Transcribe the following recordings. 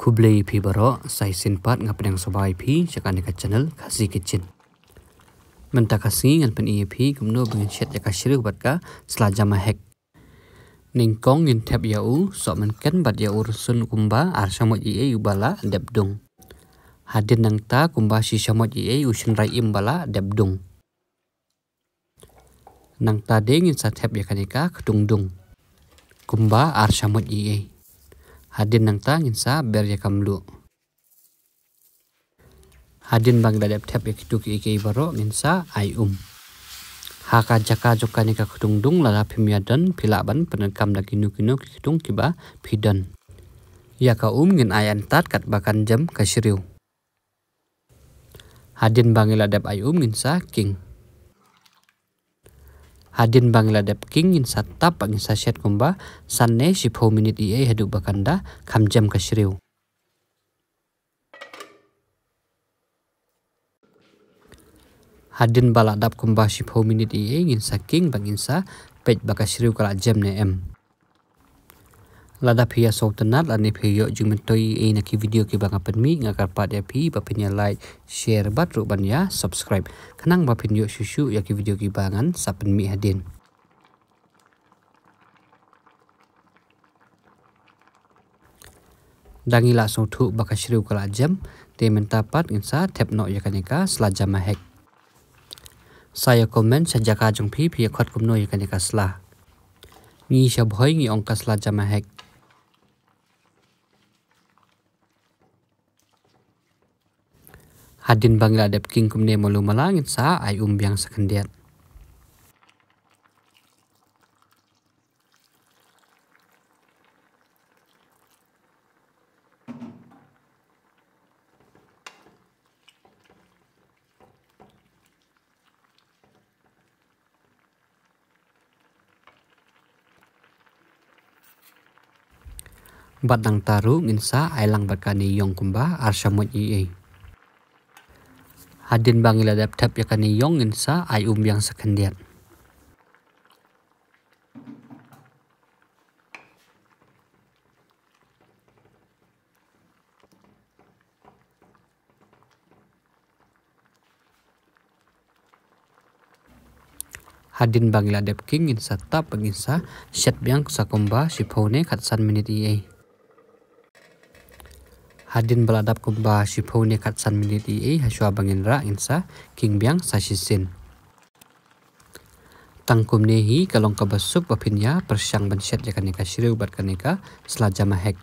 Kublai pi baro sai sinpat ngapeng sobai pi jakan ka channel Khasi Kitchen. Menta kasi ngan pen pi kumno bengin shet ya kashiru bat ka selajama hek. Ningkong ngin tap yau sok men ken bat ya ursun kumba ar samot ie ubala debdung. Hadin nang ta kumba si samot ie usin rai imbala debdung. Nang ta dengin sa tap ya kanika kedungdung. Kumba ar samot ie. Hadin nang ta ngin sa ber ya kamlu. Hadin bang dadap tap ya kituk ike baro ngin sa ai Haka jaka joka nika kedungdung lala pimiadan pilaban penekam da kinu kitung kiba pidan. Ya ka ngin ai antat kat bakan jam kasiriu. Hadin bang ladap ai ngin sa king. Hadin bang ladap king ngin sa tap ngin sa shet kumba sanne 10 minit ie hadu bakanda kam jam kasiriu. Hadin bala dap kumba 10 minit ie ngin sa king bangin sa pej bakasiriu kala jam ne em. Lada pia sultanat lani pia jumentoi na ki video ki bang apen mi ngakar pat ya pi bapinya like share bat ruban ya subscribe kanang bapin yo susu ya ki video ki bangan sapen mi hadin. Dangila sotu bakasiriu kala jam te mentapat ngin sa tap no ya kanika selajama hek. Saya komen sajaka jong pi khot kumno ya kanika sla. Ngi syabhoi ngi ongkas selajama hek. Hadin bangla dep king kumne malu malangin sa ai biang sekendiat. Batang taru ngin sa ai lang bakani yong kumba arsamot ie. Hadin bangila dap tap yakani yong ngin sa ai biang sekendiat. Hadin bangila dap king ngin sa tap ngin sa shet biang sa kumba sipone katsan minit ie. Hadin baladap kumba sipone katsan minit ie haswa bangin ra ngin sa king biang sa sisin. Tangkum nehi kalong kabasuk bapinya persyang ban shet ya kanika shiriu bat kanika selajama hek.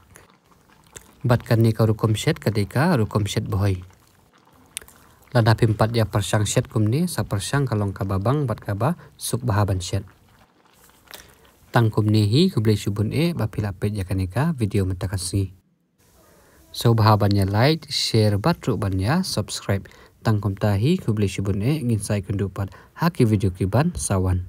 Bat kanika rukom shet kadika rukom shet bohoi. Lada pimpat ya persyang shet kumni sa persyang kalong kababang bat kaba suk bahaban shet. Tangkum nehi kublai subun bapila pet ya kanika video metakasi. So bahabannya like, share bat rubannya subscribe. Tangkum tahi kublai subun ngin sai kundupat haki video kiban sawan.